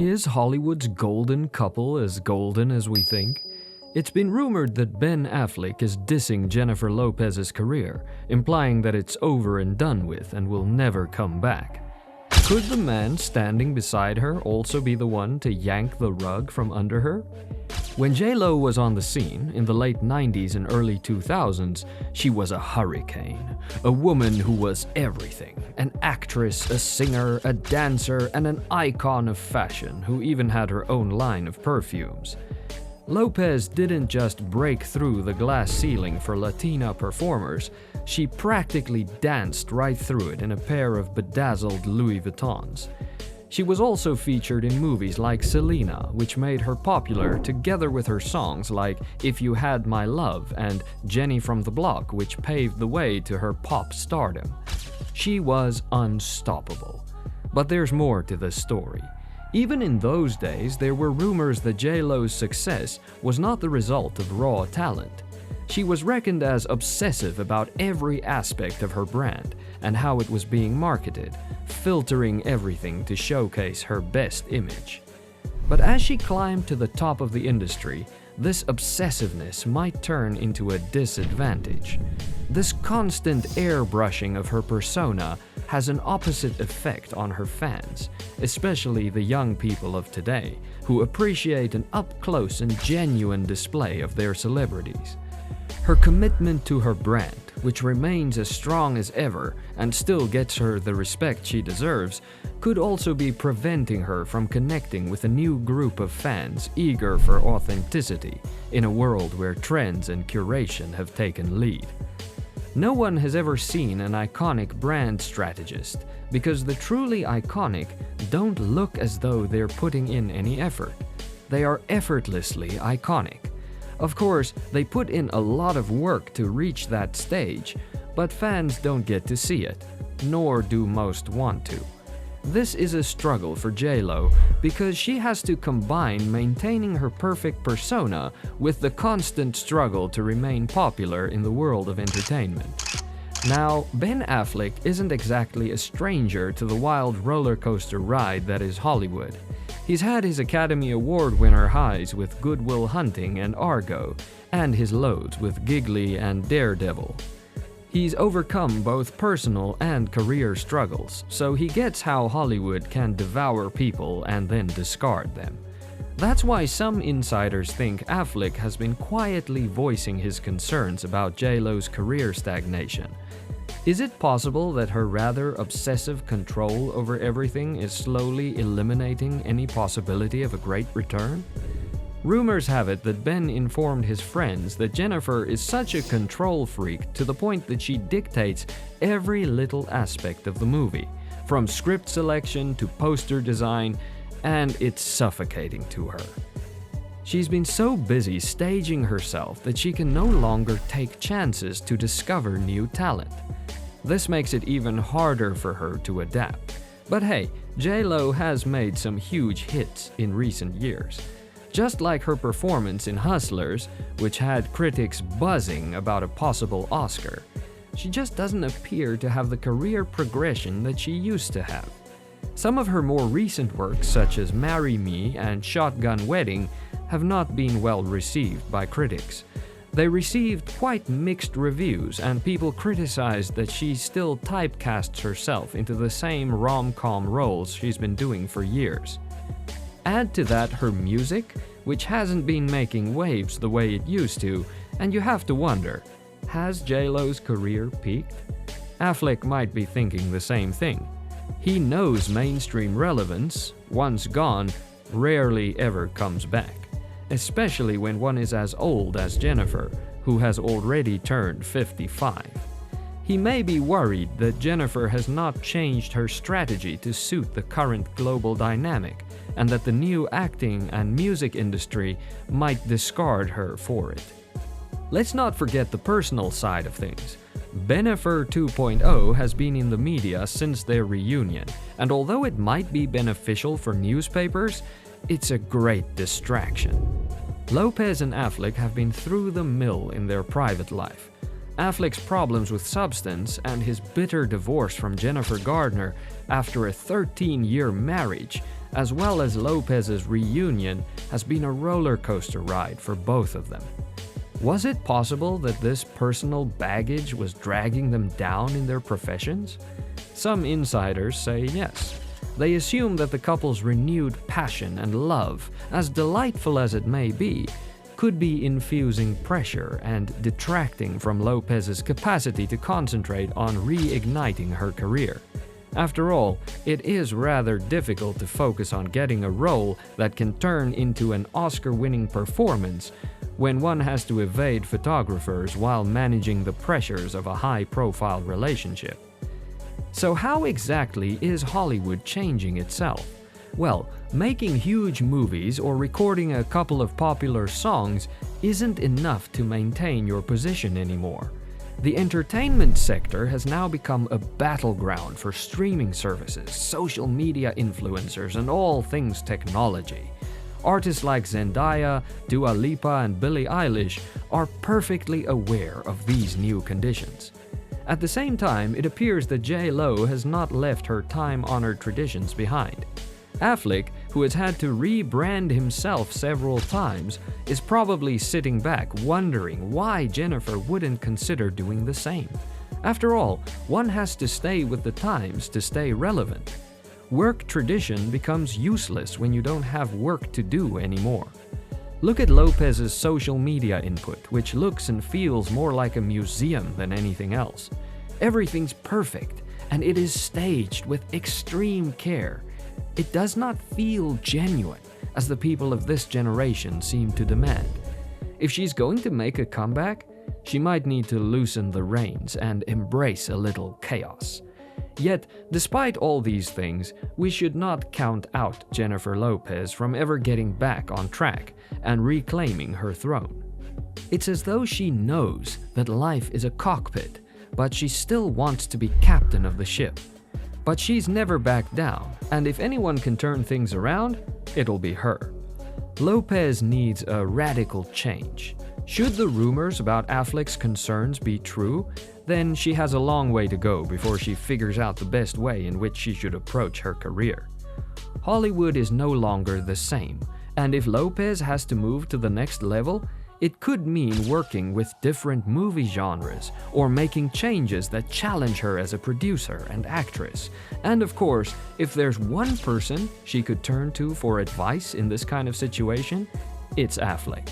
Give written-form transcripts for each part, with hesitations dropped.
Is Hollywood's golden couple as golden as we think? It's been rumored that Ben Affleck is dissing Jennifer Lopez's career, implying that it's over and done with and will never come back. Could the man standing beside her also be the one to yank the rug from under her? When J-Lo was on the scene in the late 90s and early 2000s, she was a hurricane, a woman who was everything, an actress, a singer, a dancer, and an icon of fashion who even had her own line of perfumes. Lopez didn't just break through the glass ceiling for Latina performers, she practically danced right through it in a pair of bedazzled Louis Vuittons. She was also featured in movies like Selena, which made her popular, together with her songs like If You Had My Love and Jenny from the Block, which paved the way to her pop stardom. She was unstoppable. But there's more to this story. Even in those days, there were rumors that J-Lo's success was not the result of raw talent. She was reckoned as obsessive about every aspect of her brand and how it was being marketed, filtering everything to showcase her best image. But as she climbed to the top of the industry, this obsessiveness might turn into a disadvantage. This constant airbrushing of her persona has an opposite effect on her fans, especially the young people of today, who appreciate an up-close and genuine display of their celebrities. Her commitment to her brand, which remains as strong as ever and still gets her the respect she deserves, could also be preventing her from connecting with a new group of fans eager for authenticity in a world where trends and curation have taken lead. No one has ever seen an iconic brand strategist because the truly iconic don't look as though they're putting in any effort. They are effortlessly iconic. Of course, they put in a lot of work to reach that stage, but fans don't get to see it, nor do most want to. This is a struggle for J-Lo because she has to combine maintaining her perfect persona with the constant struggle to remain popular in the world of entertainment. Now, Ben Affleck isn't exactly a stranger to the wild roller coaster ride that is Hollywood. He's had his Academy Award winner highs with Good Will Hunting and Argo, and his lows with Giggly and Daredevil. He's overcome both personal and career struggles, so he gets how Hollywood can devour people and then discard them. That's why some insiders think Affleck has been quietly voicing his concerns about J-Lo's career stagnation. Is it possible that her rather obsessive control over everything is slowly eliminating any possibility of a great return? Rumors have it that Ben informed his friends that Jennifer is such a control freak to the point that she dictates every little aspect of the movie, from script selection to poster design, and it's suffocating to her. She's been so busy staging herself that she can no longer take chances to discover new talent. This makes it even harder for her to adapt. But hey, J-Lo has made some huge hits in recent years. Just like her performance in Hustlers, which had critics buzzing about a possible Oscar, she just doesn't appear to have the career progression that she used to have. Some of her more recent works, such as Marry Me and Shotgun Wedding, have not been well received by critics. They received quite mixed reviews, and people criticized that she still typecasts herself into the same rom-com roles she's been doing for years. Add to that her music, which hasn't been making waves the way it used to, and you have to wonder, has J-Lo's career peaked? Affleck might be thinking the same thing. He knows mainstream relevance, once gone, rarely ever comes back, especially when one is as old as Jennifer, who has already turned 55. He may be worried that Jennifer has not changed her strategy to suit the current global dynamic, and that the new acting and music industry might discard her for it. Let's not forget the personal side of things. Bennifer 2.0 has been in the media since their reunion, and although it might be beneficial for newspapers, it's a great distraction. Lopez and Affleck have been through the mill in their private life. Affleck's problems with substance and his bitter divorce from Jennifer Gardner after a 13-year marriage, as well as Lopez's reunion, has been a roller coaster ride for both of them. Was it possible that this personal baggage was dragging them down in their professions? Some insiders say yes. They assume that the couple's renewed passion and love, as delightful as it may be, could be infusing pressure and detracting from Lopez's capacity to concentrate on reigniting her career. After all, it is rather difficult to focus on getting a role that can turn into an Oscar-winning performance when one has to evade photographers while managing the pressures of a high-profile relationship. So how exactly is Hollywood changing itself? Well, making huge movies or recording a couple of popular songs isn't enough to maintain your position anymore. The entertainment sector has now become a battleground for streaming services, social media influencers, and all things technology. Artists like Zendaya, Dua Lipa, and Billie Eilish are perfectly aware of these new conditions. At the same time, it appears that J.Lo has not left her time-honored traditions behind. Affleck, who has had to rebrand himself several times, is probably sitting back wondering why Jennifer wouldn't consider doing the same. After all, one has to stay with the times to stay relevant. Work tradition becomes useless when you don't have work to do anymore. Look at Lopez's social media input, which looks and feels more like a museum than anything else. Everything's perfect, and it is staged with extreme care. It does not feel genuine, as the people of this generation seem to demand. If she's going to make a comeback, she might need to loosen the reins and embrace a little chaos. Yet, despite all these things, we should not count out Jennifer Lopez from ever getting back on track and reclaiming her throne. It's as though she knows that life is a cockpit, but she still wants to be captain of the ship. But she's never backed down, and if anyone can turn things around, it'll be her. Lopez needs a radical change. Should the rumors about Affleck's concerns be true, then she has a long way to go before she figures out the best way in which she should approach her career. Hollywood is no longer the same, and if Lopez has to move to the next level, it could mean working with different movie genres or making changes that challenge her as a producer and actress. And of course, if there's one person she could turn to for advice in this kind of situation, it's Affleck.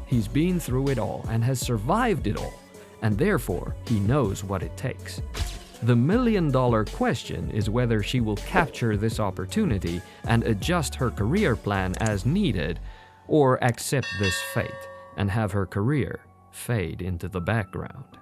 He's been through it all and has survived it all, and therefore he knows what it takes. The million-dollar question is whether she will capture this opportunity and adjust her career plan as needed, or accept this fate and have her career fade into the background.